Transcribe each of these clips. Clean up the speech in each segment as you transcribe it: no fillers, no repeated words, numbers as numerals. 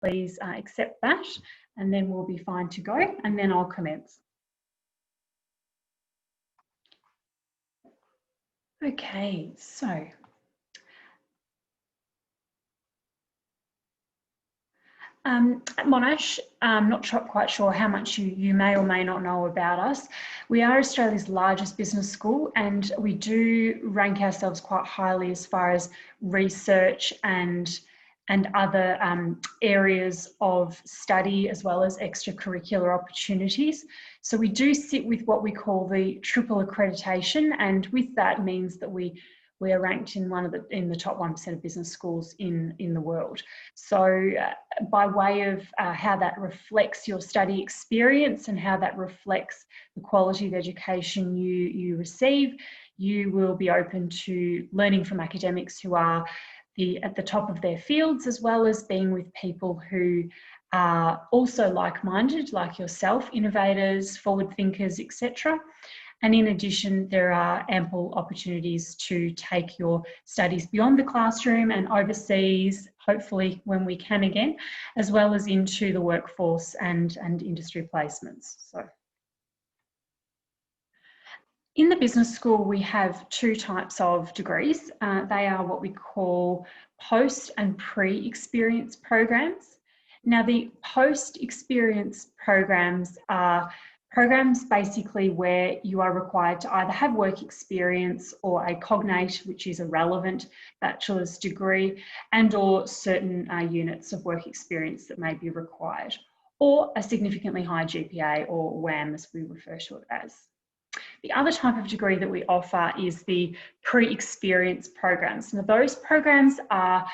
please accept that, and then we'll be fine to go, and then I'll commence. Okay, so at Monash, I'm not quite sure how much you may or may not know about us. We are Australia's largest business school, and we do rank ourselves quite highly as far as research and other areas of study, as well as extracurricular opportunities. So we do sit with what we call the triple accreditation, and with that means that we are ranked in the top 1% of business schools in the world. So by way of how that reflects your study experience and how that reflects the quality of education you receive, you will be open to learning from academics who are at the top of their fields, as well as being with people who are also like-minded, like yourself, innovators, forward thinkers, etc. And in addition, there are ample opportunities to take your studies beyond the classroom and overseas, hopefully when we can again, as well as into the workforce and industry placements. So, in the business school, we have two types of degrees. They are what we call post and pre-experience programs. Now, the post-experience programs are programs basically where you are required to either have work experience or a cognate, which is a relevant bachelor's degree, and or certain units of work experience that may be required, or a significantly high GPA, or WAM as we refer to it as. The other type of degree that we offer is the pre-experience programs. Now, those programs are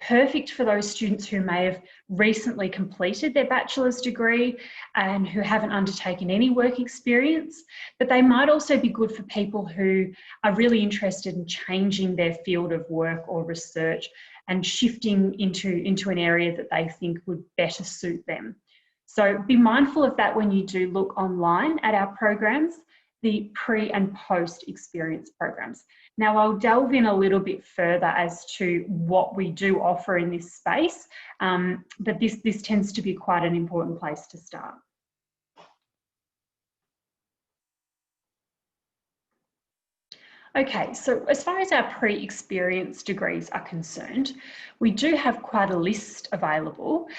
perfect for those students who may have recently completed their bachelor's degree and who haven't undertaken any work experience, but they might also be good for people who are really interested in changing their field of work or research and shifting into an area that they think would better suit them. So be mindful of that when you do look online at our programs, the pre and post experience programs. Now, I'll delve in a little bit further as to what we do offer in this space, but this tends to be quite an important place to start. Okay, so as far as our pre-experience degrees are concerned, we do have quite a list available.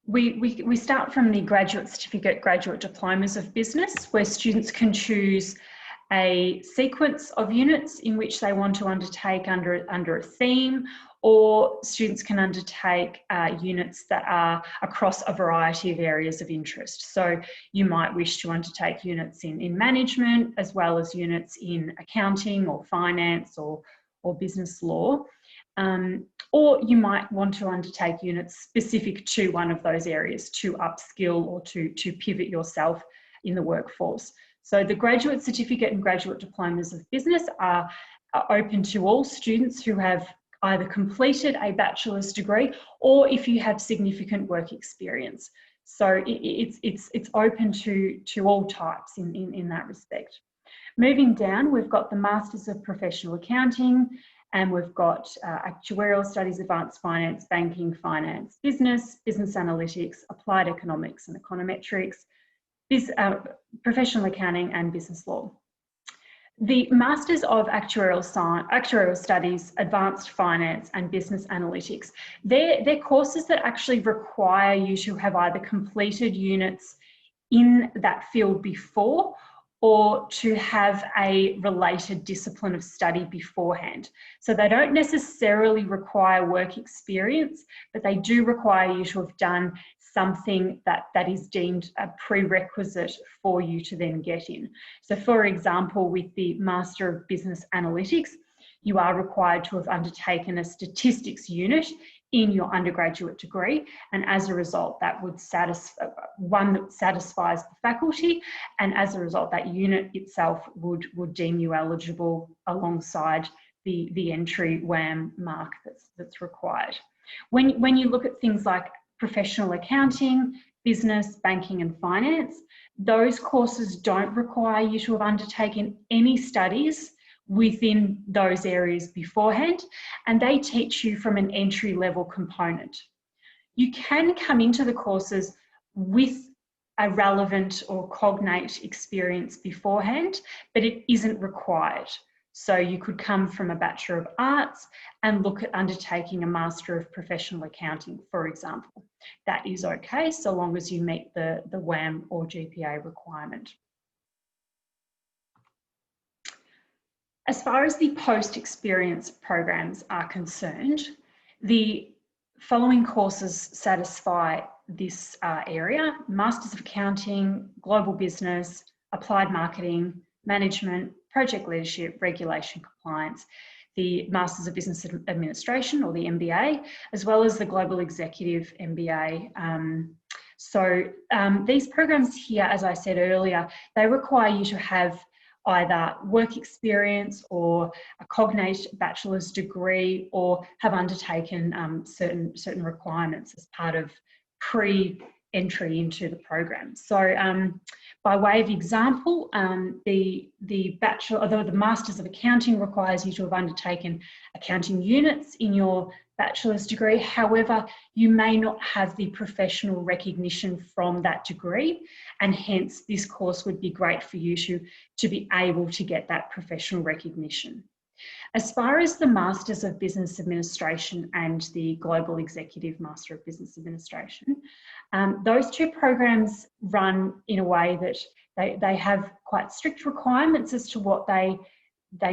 We start from the graduate certificate, graduate diplomas of business, where students can choose a sequence of units in which they want to undertake under a theme, or students can undertake units that are across a variety of areas of interest. So you might wish to undertake units in management, as well as units in accounting or finance or business law. Or you might want to undertake units specific to one of those areas to upskill or to pivot yourself in the workforce. So the graduate certificate and graduate diplomas of business are open to all students who have either completed a bachelor's degree or if you have significant work experience. So it's open to all types in that respect. Moving down, we've got the Masters of Professional Accounting, and we've got Actuarial Studies, Advanced Finance, Banking, Finance, Business Analytics, Applied Economics and Econometrics, Professional Accounting and Business Law. The Masters of Actuarial Studies, Advanced Finance and Business Analytics, they're courses that actually require you to have either completed units in that field before or to have a related discipline of study beforehand. So they don't necessarily require work experience, but they do require you to have done something that is deemed a prerequisite for you to then get in. So for example, with the Master of Business Analytics, you are required to have undertaken a statistics unit in your undergraduate degree, and as a result that would satisfy one that satisfies the faculty, and as a result that unit itself would deem you eligible alongside the entry WAM mark that's required. When you look at things like professional accounting, business, banking and finance, those courses don't require you to have undertaken any studies within those areas beforehand, and they teach you from an entry-level component. You can come into the courses with a relevant or cognate experience beforehand, but it isn't required. So you could come from a Bachelor of Arts and look at undertaking a Master of Professional Accounting, for example. That is okay, so long as you meet the WAM or GPA requirement. As far as the post-experience programs are concerned, the following courses satisfy this area: Masters of Accounting, Global Business, Applied Marketing, Management, Project Leadership, Regulation Compliance, the Masters of Business Administration, or the MBA, as well as the Global Executive MBA. These programs here, as I said earlier, they require you to have either work experience or a cognate bachelor's degree, or have undertaken certain requirements as part of pre-entry into the program. So by way of example, the Masters of Accounting requires you to have undertaken accounting units in your bachelor's degree. However, you may not have the professional recognition from that degree, and hence this course would be great for you to be able to get that professional recognition. As far as the Masters of Business Administration and the Global Executive Master of Business Administration, those two programs run in a way that they have quite strict requirements as to what they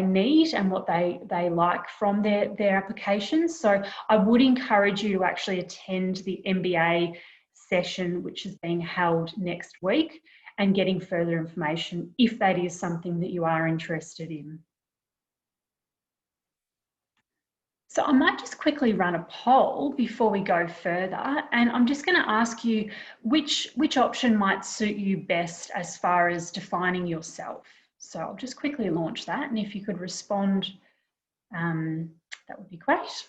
need and what they like from their applications. So I would encourage you to actually attend the MBA session, which is being held next week, and getting further information if that is something that you are interested in. So I might just quickly run a poll before we go further, and I'm just going to ask you which option might suit you best as far as defining yourself. So I'll just quickly launch that, and if you could respond, that would be great.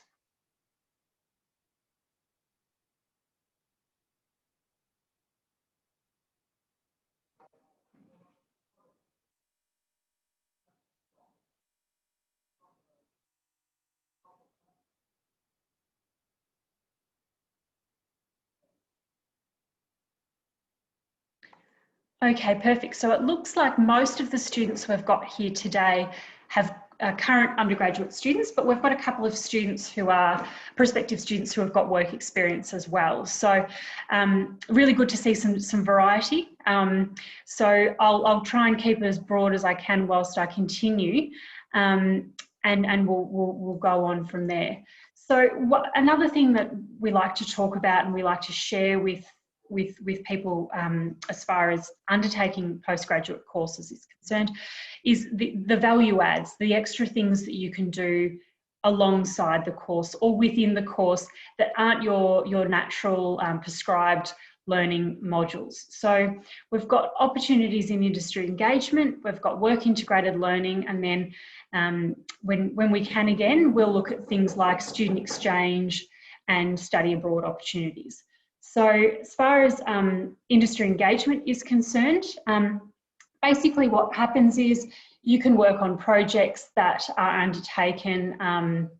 Okay, perfect. So it looks like most of the students we've got here today have current undergraduate students, but we've got a couple of students who are prospective students who have got work experience as well. So really good to see some variety. So I'll try and keep it as broad as I can whilst I continue, and we'll go on from there. So another thing that we like to talk about and we like to share with people as far as undertaking postgraduate courses is concerned is the value adds, the extra things that you can do alongside the course or within the course that aren't your natural prescribed learning modules. So we've got opportunities in industry engagement, we've got work integrated learning, and then when we can again, we'll look at things like student exchange and study abroad opportunities. So as far as industry engagement is concerned, basically what happens is you can work on projects that are undertaken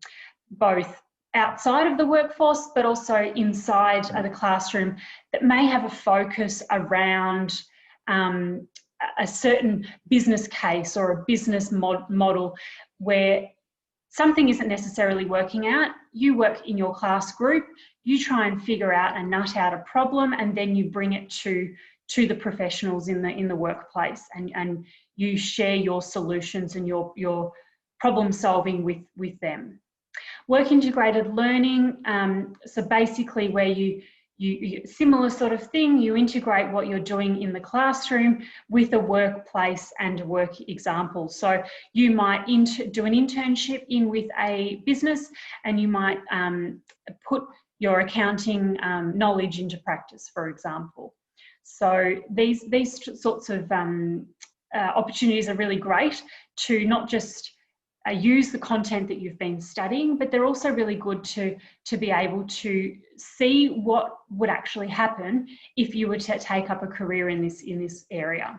both outside of the workforce but also inside the classroom that may have a focus around a certain business case or a business model where something isn't necessarily working out. You work in your class group, you try and figure out and nut out a problem, and then you bring it to the professionals in the workplace, and you share your solutions and your problem solving with them. Work integrated learning, so basically where you similar sort of thing, you integrate what you're doing in the classroom with a workplace and a work example. So you might do an internship in with a business, and you might put your accounting knowledge into practice, for example. So these sorts of opportunities are really great to not just use the content that you've been studying, but they're also really good to be able to see what would actually happen if you were to take up a career in this area.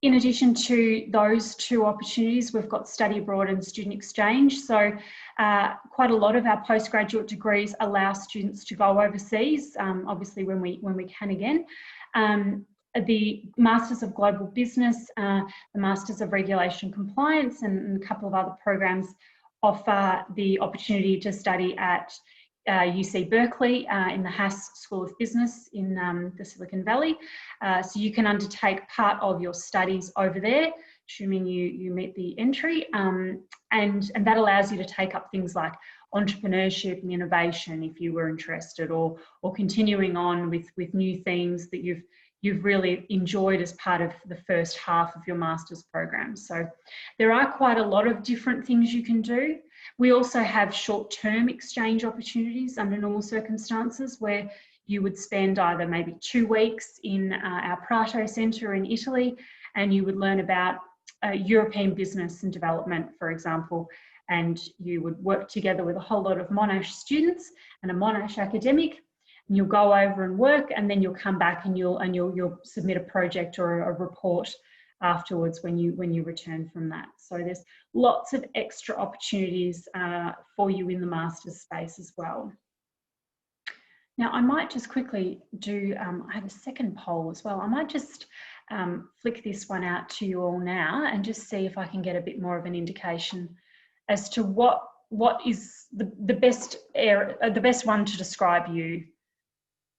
In addition to those two opportunities, we've got study abroad and student exchange. So quite a lot of our postgraduate degrees allow students to go overseas, obviously when we can again. The Masters of Global Business, the Masters of Regulation Compliance, and a couple of other programs offer the opportunity to study at UC Berkeley in the Haas School of Business in the Silicon Valley. So you can undertake part of your studies over there, assuming you meet the entry, and that allows you to take up things like entrepreneurship and innovation if you were interested, or continuing on with new themes that you've really enjoyed as part of the first half of your master's program. So there are quite a lot of different things you can do. We also have short-term exchange opportunities under normal circumstances where you would spend either maybe 2 weeks in our Prato Centre in Italy, and you would learn about European business and development, for example, and you would work together with a whole lot of Monash students and a Monash academic, and you'll go over and work, and then you'll come back and you'll submit a project or a report afterwards when you return from that. So there's lots of extra opportunities for you in the master's space as well. Now I might just quickly do, I have a second poll as well. I might just flick this one out to you all now and just see if I can get a bit more of an indication as to what is the best one to describe you.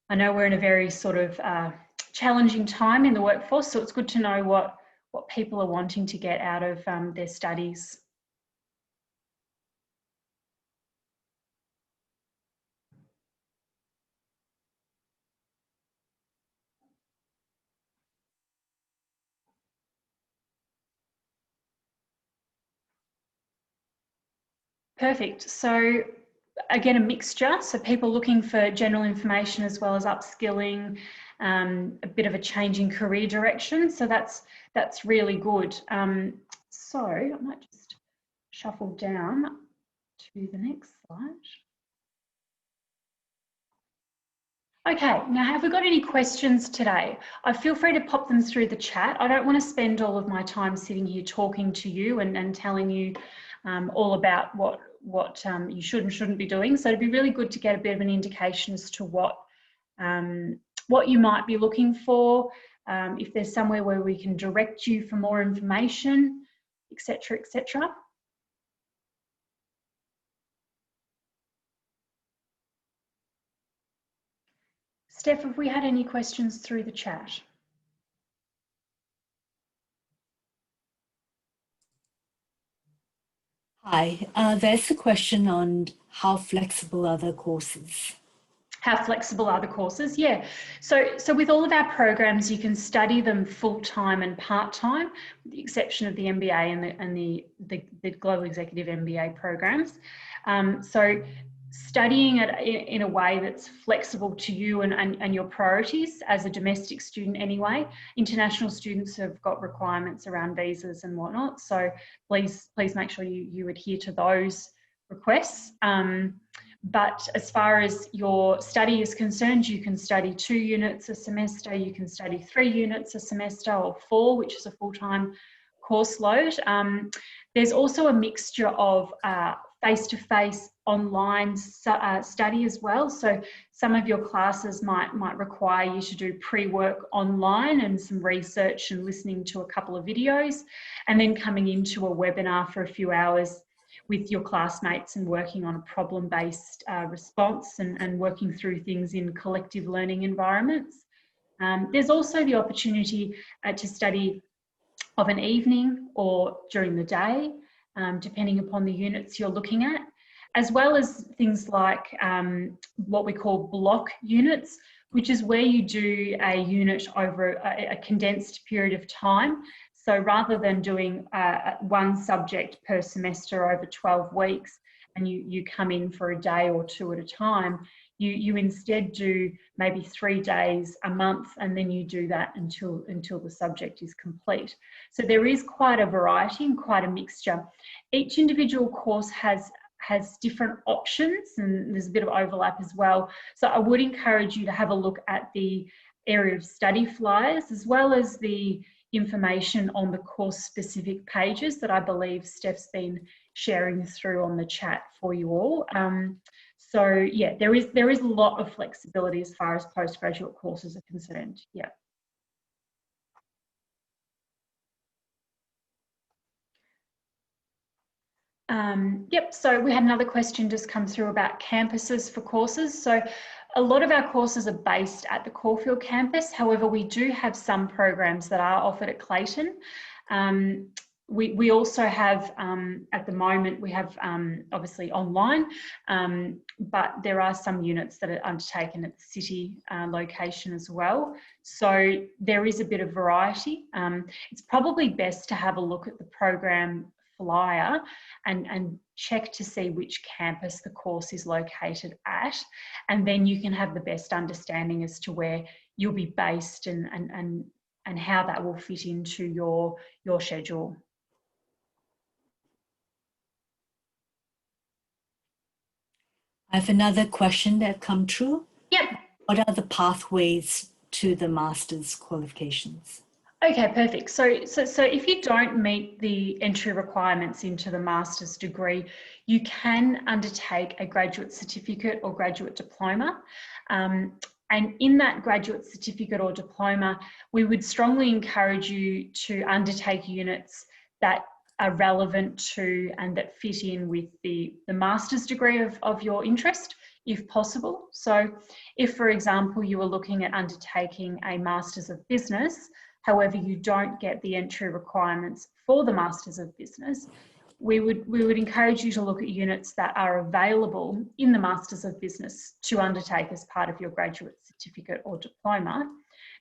I know we're in a very sort of challenging time in the workforce, so it's good to know what people are wanting to get out of their studies. Perfect. So again, a mixture. So people looking for general information as well as upskilling, a bit of a change in career direction. So that's really good. So I might just shuffle down to the next slide. Okay, now have we got any questions today? Feel free to pop them through the chat. I don't want to spend all of my time sitting here talking to you and telling you all about what you should and shouldn't be doing. So it'd be really good to get a bit of an indication as to what you might be looking for, if there's somewhere where we can direct you for more information, etc., etc. Steph, have we had any questions through the chat? Hi, there's a question on how flexible are the courses? How flexible are the courses? Yeah. So with all of our programs, you can study them full-time and part-time, with the exception of the MBA and the Global Executive MBA programs. So studying it in a way that's flexible to you and your priorities as a domestic student anyway. International students have got requirements around visas and whatnot. So please make sure you adhere to those requests. But as far as your study is concerned, you can study 2 units a semester, you can study 3 units a semester, or 4, which is a full-time course load. There's also a mixture of face-to-face online study as well. So some of your classes might require you to do pre-work online and some research and listening to a couple of videos, and then coming into a webinar for a few hours with your classmates and working on a problem-based response and working through things in collective learning environments. There's also the opportunity to study of an evening or during the day, depending upon the units you're looking at, as well as things like what we call block units, which is where you do a unit over a condensed period of time. So rather than doing one subject per semester over 12 weeks and you come in for a day or 2 at a time, you instead do maybe 3 days a month, and then you do that until the subject is complete. So there is quite a variety and quite a mixture. Each individual course has different options, and there's a bit of overlap as well. So I would encourage you to have a look at the area of study flyers, as well as the information on the course specific pages that I believe Steph's been sharing through on the chat for you all. So yeah, there is a lot of flexibility as far as postgraduate courses are concerned. Yeah. Yep, so we had another question just come through about campuses for courses. So a lot of our courses are based at the Caulfield campus. However, we do have some programs that are offered at Clayton. We also have, at the moment, we have obviously online, but there are some units that are undertaken at the city location as well. So there is a bit of variety. It's probably best to have a look at the program flyer and check to see which campus the course is located at, and then you can have the best understanding as to where you'll be based and how that will fit into your schedule. I have another question that come through. Yep. What are the pathways to the master's qualifications? Okay, perfect. So if you don't meet the entry requirements into the master's degree, you can undertake a graduate certificate or graduate diploma. And in that graduate certificate or diploma, we would strongly encourage you to undertake units that are relevant to and that fit in with the master's degree of your interest, if possible. So if, for example, you were looking at undertaking a Masters of Business, however, you don't get the entry requirements for the Masters of Business, we would encourage you to look at units that are available in the Masters of Business to undertake as part of your graduate certificate or diploma,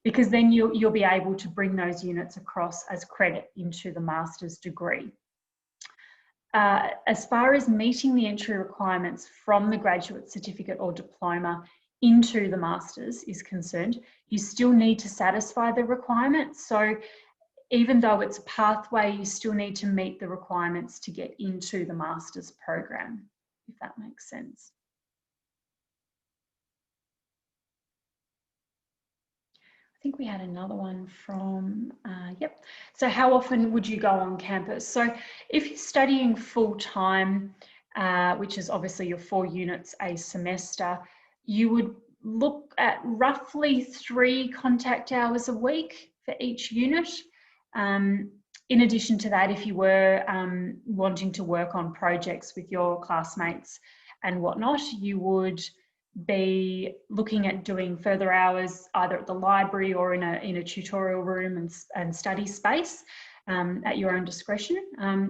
because then you'll be able to bring those units across as credit into the master's degree. As far as meeting the entry requirements from the graduate certificate or diploma into the master's is concerned, you still need to satisfy the requirements. So even though it's a pathway, you still need to meet the requirements to get into the master's program, if that makes sense. I think we had another one from, yep. So how often would you go on campus? So if you're studying full time, which is obviously your 4 units a semester, you would look at roughly 3 contact hours a week for each unit. In addition to that, if you were wanting to work on projects with your classmates and whatnot, you would be looking at doing further hours either at the library or in a tutorial room and study space at your own discretion.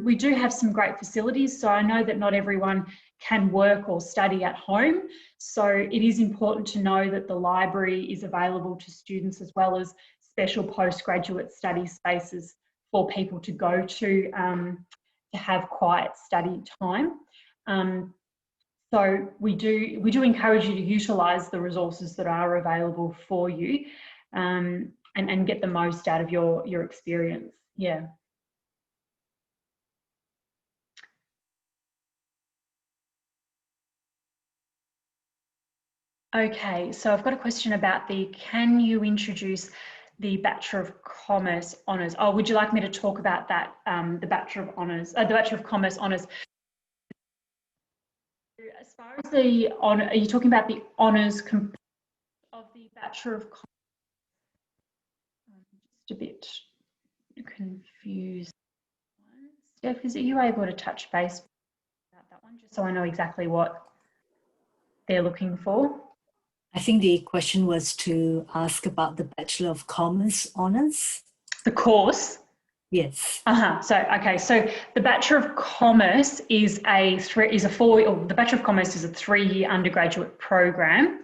We do have some great facilities, so I know that not everyone can work or study at home, so it is important to know that the library is available to students as well as special postgraduate study spaces for people to go to have quiet study time. So we do encourage you to utilise the resources that are available for you and get the most out of your experience. Yeah. Okay, so I've got a question about can you introduce the Bachelor of Commerce Honours? Oh, would you like me to talk about that, the Bachelor of Commerce Honours? As far as the honour, are you talking about the honours of the Bachelor of Commerce? I'm just a bit confused. Steph, are you able to touch base about that one, just so I know exactly what they're looking for? I think the question was to ask about the Bachelor of Commerce Honours. The course? Yes. So the Bachelor of Commerce is a 3-year undergraduate program.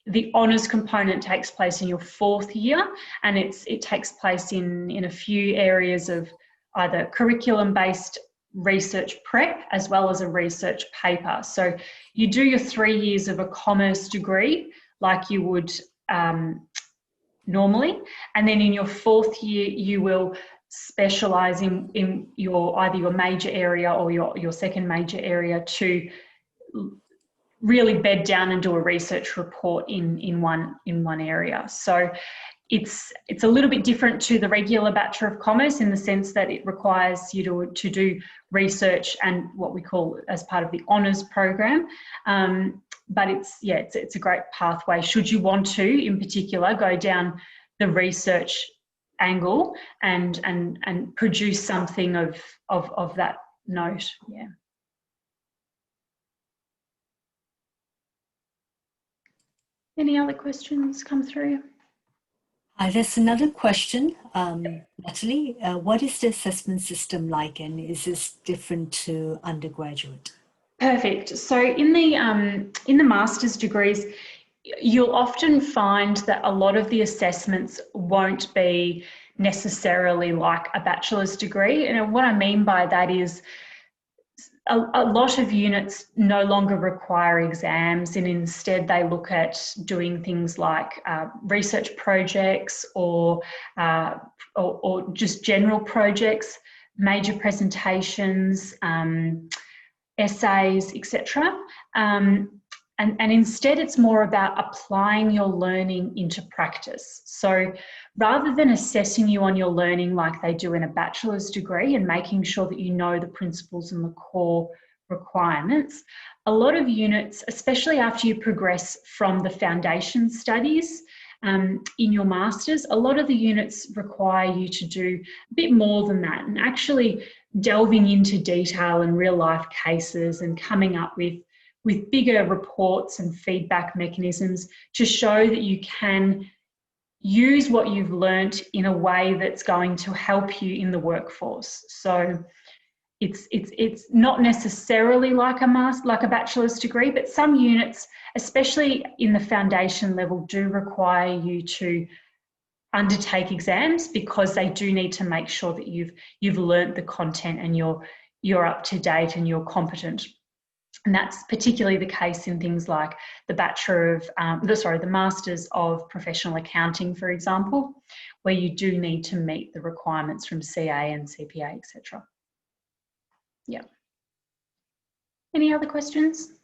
The honours component takes place in your 4th year, and it takes place in a few areas of either curriculum-based research prep as well as a research paper. So you do your 3 years of a commerce degree like you would normally, and then in your 4th year you will specialise in either your major area or your second major area to really bed down and do a research report in one area. So it's a little bit different to the regular Bachelor of Commerce in the sense that it requires you to do research and what we call as part of the honours program. But it's a great pathway should you want to, in particular, go down the research angle and produce something of that note. Yeah. Any other questions come through? There's another question, Natalie. What is the assessment system like, and is this different to undergraduate? Perfect. So in the master's degrees, you'll often find that a lot of the assessments won't be necessarily like a bachelor's degree. And what I mean by that is a lot of units no longer require exams, and instead they look at doing things like research projects or just general projects, major presentations, essays, etc. And instead it's more about applying your learning into practice. So rather than assessing you on your learning like they do in a bachelor's degree and making sure that you know the principles and the core requirements, a lot of units, especially after you progress from the foundation studies in your master's, a lot of the units require you to do a bit more than that and actually delving into detail and real life cases and coming up with bigger reports and feedback mechanisms to show that you can use what you've learnt in a way that's going to help you in the workforce. So it's not necessarily like a bachelor's degree, but some units, especially in the foundation level, do require you to undertake exams because they do need to make sure that you've learnt the content and you're up to date and you're competent. And that's particularly the case in things like the the Masters of Professional Accounting, for example, where you do need to meet the requirements from CA and CPA, etc. Yeah. Any other questions?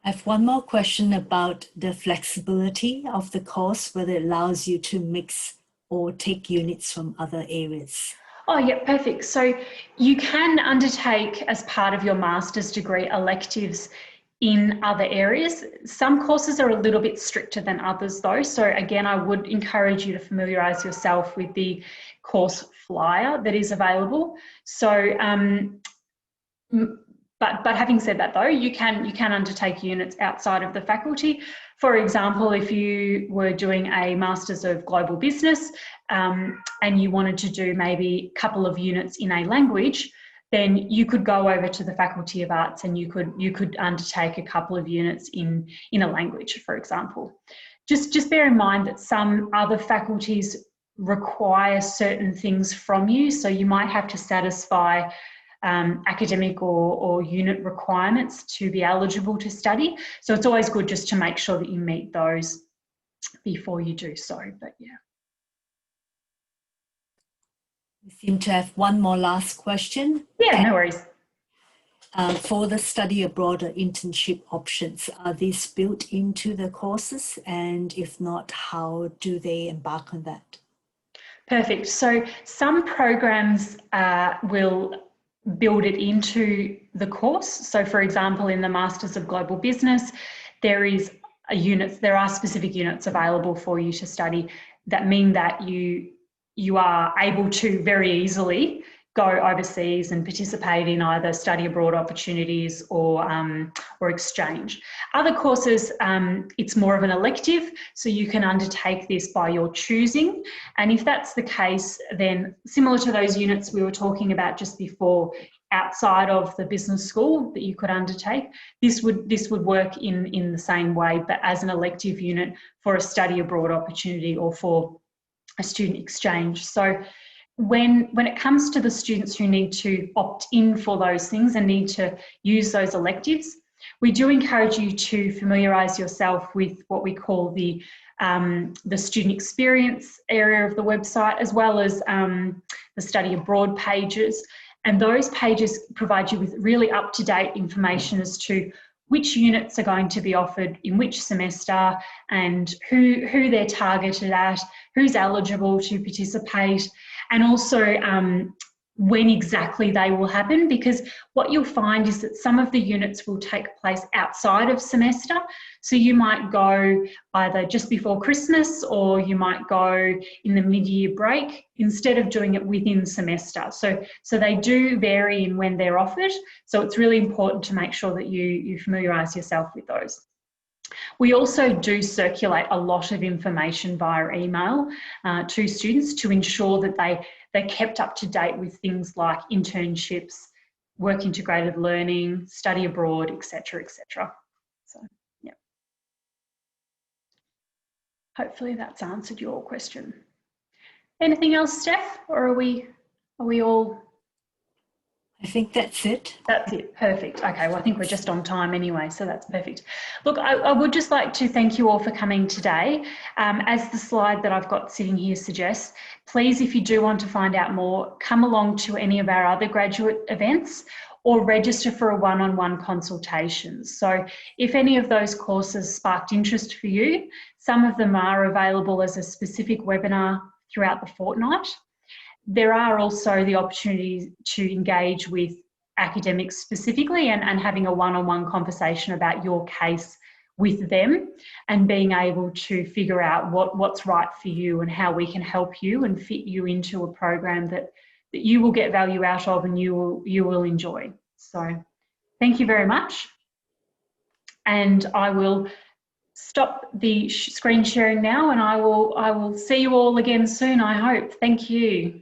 I have one more question about the flexibility of the course, whether it allows you to mix or take units from other areas. Oh, yeah, perfect. So you can undertake, as part of your master's degree, electives in other areas. Some courses are a little bit stricter than others though. So again, I would encourage you to familiarise yourself with the course flyer that is available. So, but having said that though, you can undertake units outside of the faculty. For example, if you were doing a Masters of Global Business and you wanted to do maybe a couple of units in a language, then you could go over to the Faculty of Arts and you could undertake a couple of units in a language, for example. Just bear in mind that some other faculties require certain things from you, so you might have to satisfy academic or unit requirements to be eligible to study. So it's always good just to make sure that you meet those before you do so, but yeah. We seem to have one more last question. Yeah, no worries. For the study abroad or internship options, are these built into the courses? And if not, how do they embark on that? Perfect. So some programs will build it into the course. So for example, in the Masters of Global Business, there are specific units available for you to study that mean that you are able to very easily go overseas and participate in either study abroad opportunities or exchange. Other courses, it's more of an elective, so you can undertake this by your choosing. And if that's the case, then similar to those units we were talking about just before, outside of the business school that you could undertake, this would work in the same way, but as an elective unit for a study abroad opportunity or for a student exchange. So when it comes to the students who need to opt in for those things and need to use those electives, we do encourage you to familiarise yourself with what we call the student experience area of the website, as well as the study abroad pages. And those pages provide you with really up-to-date information as to which units are going to be offered in which semester, and who they're targeted at, who's eligible to participate, and also when exactly they will happen, because what you'll find is that some of the units will take place outside of semester. So you might go either just before Christmas, or you might go in the mid-year break instead of doing it within semester. So they do vary in when they're offered. So it's really important to make sure that you familiarise yourself with those. We also do circulate a lot of information via email to students to ensure that they're kept up to date with things like internships, work integrated learning, study abroad, etc., etc. So, yeah. Hopefully that's answered your question. Anything else, Steph, or are we all? I think that's it. That's it. Perfect. Okay, well, I think we're just on time anyway, so that's perfect. Look, I would just like to thank you all for coming today. As the slide that I've got sitting here suggests, please, if you do want to find out more, come along to any of our other graduate events or register for a one-on-one consultation. So if any of those courses sparked interest for you, some of them are available as a specific webinar throughout the fortnight. There are also the opportunities to engage with academics specifically and having a one-on-one conversation about your case with them, and being able to figure out what's right for you and how we can help you and fit you into a program that you will get value out of and you will enjoy. So thank you very much. And I will stop the screen sharing now, and I will see you all again soon, I hope. Thank you.